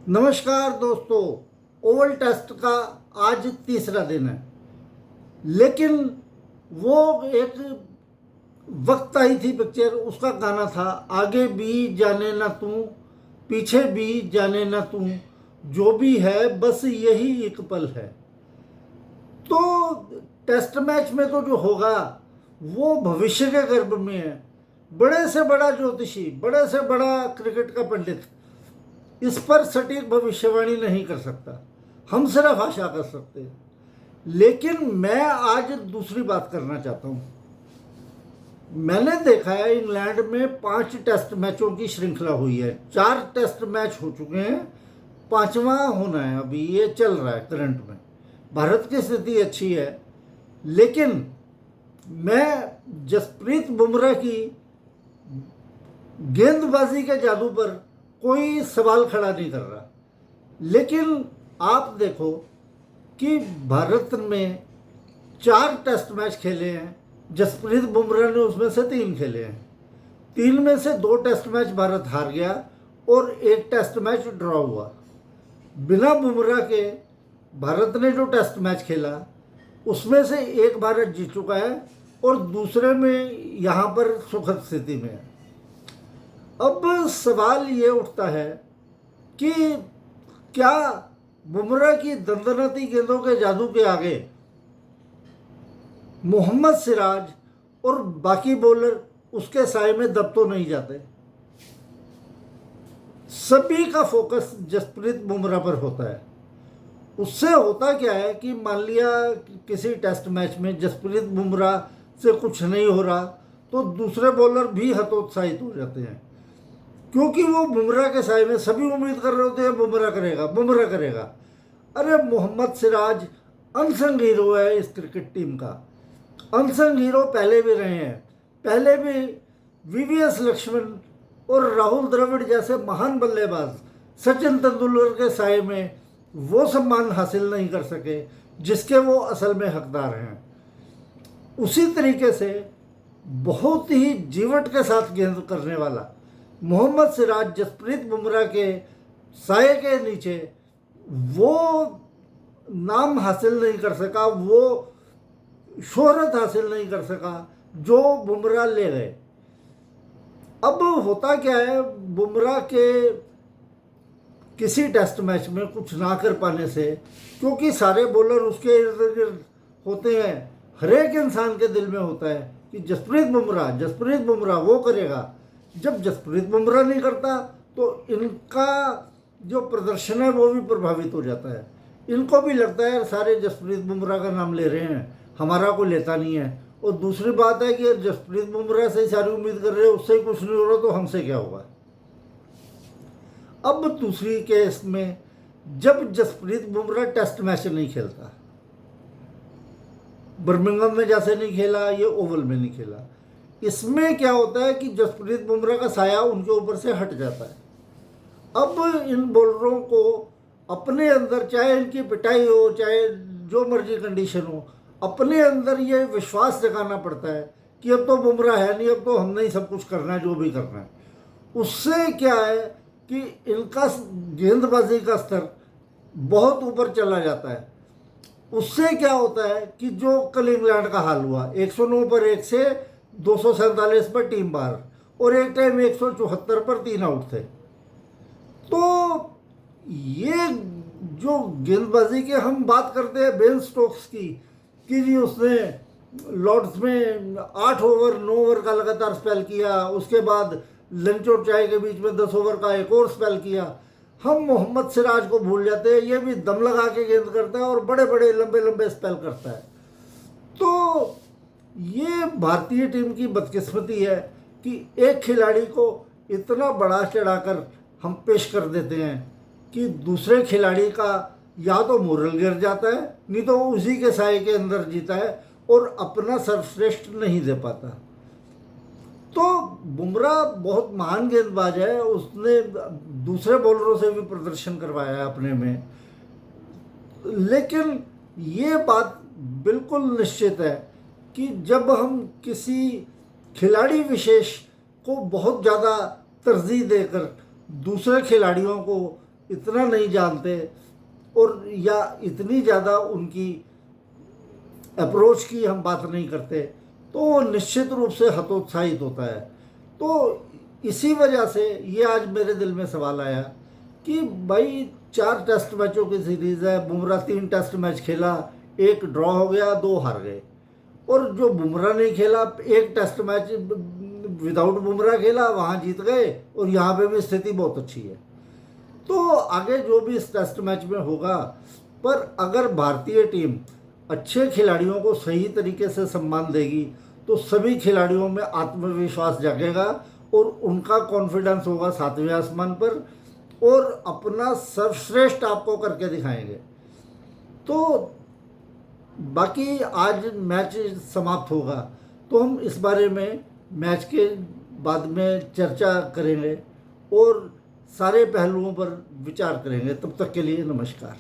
नमस्कार दोस्तों। Oval test का आज तीसरा दिन है, लेकिन वो एक वक्त आई थी पिक्चर, उसका गाना था आगे भी जाने ना तू, पीछे भी जाने ना तू, जो भी है बस यही एक पल है। तो टेस्ट मैच में तो जो होगा वो भविष्य के गर्भ में है। बड़े से बड़ा ज्योतिषी, बड़े से बड़ा क्रिकेट का पंडित इस पर सटीक भविष्यवाणी नहीं कर सकता, हम सिर्फ आशा कर सकते हैं। लेकिन मैं आज दूसरी बात करना चाहता हूं। मैंने देखा है इंग्लैंड में 5 टेस्ट मैचों की श्रृंखला हुई है, 4 टेस्ट मैच हो चुके हैं, 5वां होना है, अभी ये चल रहा है करंट में। भारत की स्थिति अच्छी है, लेकिन मैं जसप्रीत बुमराह की गेंदबाजी के जादू पर कोई सवाल खड़ा नहीं कर रहा। लेकिन आप देखो कि भारत में 4 टेस्ट मैच खेले हैं, जसप्रीत बुमराह ने उसमें से 3 खेले हैं। 3 में से 2 टेस्ट मैच भारत हार गया और 1 टेस्ट मैच ड्रॉ हुआ। बिना बुमराह के भारत ने जो टेस्ट मैच खेला उसमें से 1 भारत जीत चुका है और दूसरे में यहाँ पर सुखद स्थिति में है। अब सवाल ये उठता है कि क्या बुमराह की दंदनाती गेंदों के जादू के आगे मोहम्मद सिराज और बाकी बॉलर उसके साए में दब तो नहीं जाते। सभी का फोकस जसप्रीत बुमराह पर होता है। उससे होता क्या है कि मान लिया किसी टेस्ट मैच में जसप्रीत बुमराह से कुछ नहीं हो रहा तो दूसरे बॉलर भी हतोत्साहित हो जाते हैं, क्योंकि वो बुमराह के साए में सभी उम्मीद कर रहे होते हैं बुमराह करेगा, बुमराह करेगा। अरे मोहम्मद सिराज अनसंग हीरो है इस क्रिकेट टीम का। अनसंग हीरो पहले भी रहे हैं, पहले भी वीवीएस लक्ष्मण और राहुल द्रविड़ जैसे महान बल्लेबाज सचिन तेंदुलकर के साए में वो सम्मान हासिल नहीं कर सके जिसके वो असल में हकदार हैं। उसी तरीके से बहुत ही जीवट के साथ गेंद करने वाला मोहम्मद सिराज जसप्रीत बुमराह के साए के नीचे वो नाम हासिल नहीं कर सका, वो शोहरत हासिल नहीं कर सका जो बुमराह ले गए। अब होता क्या है, बुमराह के किसी टेस्ट मैच में कुछ ना कर पाने से, क्योंकि सारे बॉलर उसके इर्द गिर्द होते हैं, हर एक इंसान के दिल में होता है कि जसप्रीत बुमराह वो करेगा। जब जसप्रीत बुमराह नहीं करता तो इनका जो प्रदर्शन है वो भी प्रभावित हो जाता है। इनको भी लगता है सारे जसप्रीत बुमराह का नाम ले रहे हैं, हमारा कोई लेता नहीं है। और दूसरी बात है कि जसप्रीत बुमराह से सारी उम्मीद कर रहे हैं, उससे ही कुछ नहीं हो रहा तो हमसे क्या होगा। अब दूसरी केस में जब जसप्रीत बुमराह टेस्ट मैच नहीं खेलता, बर्मिंघम में जैसे नहीं खेला, ये ओवल में नहीं खेला, इसमें क्या होता है कि जसप्रीत बुमराह का साया उनके ऊपर से हट जाता है। अब इन बॉलरों को अपने अंदर, चाहे इनकी पिटाई हो चाहे जो मर्जी कंडीशन हो, अपने अंदर ये विश्वास जगाना पड़ता है कि अब तो बुमराह है नहीं, अब तो हमने ही सब कुछ करना है जो भी करना है। उससे क्या है कि इनका गेंदबाजी का स्तर बहुत ऊपर चला जाता है। उससे क्या होता है कि जो कल इंग्लैंड का हाल हुआ, 109 पर 1 से 247 पर टीम बाहर और एक टाइम 174 पर 3 आउट थे। तो ये जो गेंदबाजी के हम बात करते हैं बेन स्टोक्स की, कि जी उसने लॉर्ड्स में 8 ओवर 9 ओवर का लगातार स्पेल किया, उसके बाद लंच और चाय के बीच में 10 ओवर का एक और स्पेल किया। हम मोहम्मद सिराज को भूल जाते हैं, ये भी दम लगा के गेंद करता है और बड़े बड़े लंबे लंबे स्पेल करता है। तो ये भारतीय टीम की बदकिस्मती है कि एक खिलाड़ी को इतना बड़ा चढ़ाकर हम पेश कर देते हैं कि दूसरे खिलाड़ी का या तो मोरल गिर जाता है, नहीं तो वो उसी के साए के अंदर जीता है और अपना सर्वश्रेष्ठ नहीं दे पाता। तो बुमराह बहुत महान गेंदबाज है, उसने दूसरे बॉलरों से भी प्रदर्शन करवाया है अपने में। लेकिन ये बात बिल्कुल निश्चित है कि जब हम किसी खिलाड़ी विशेष को बहुत ज़्यादा तरजीह देकर दूसरे खिलाड़ियों को इतना नहीं जानते और या इतनी ज़्यादा उनकी अप्रोच की हम बात नहीं करते, तो वो निश्चित रूप से हतोत्साहित होता है। तो इसी वजह से ये आज मेरे दिल में सवाल आया कि भाई 4 टेस्ट मैचों की सीरीज़ है, बुमराह 3 टेस्ट मैच खेला, 1 ड्रॉ हो गया, 2 हार गए। और जो बुमराह नहीं खेला, 1 टेस्ट मैच विदाउट बुमराह खेला, वहाँ जीत गए, और यहाँ पे भी स्थिति बहुत अच्छी है। तो आगे जो भी इस टेस्ट मैच में होगा, पर अगर भारतीय टीम अच्छे खिलाड़ियों को सही तरीके से सम्मान देगी तो सभी खिलाड़ियों में आत्मविश्वास जागेगा और उनका कॉन्फिडेंस होगा 7वें आसमान पर, और अपना सर्वश्रेष्ठ आपको करके दिखाएंगे। तो बाकी आज मैच समाप्त होगा तो हम इस बारे में मैच के बाद में चर्चा करेंगे और सारे पहलुओं पर विचार करेंगे। तब तक के लिए नमस्कार।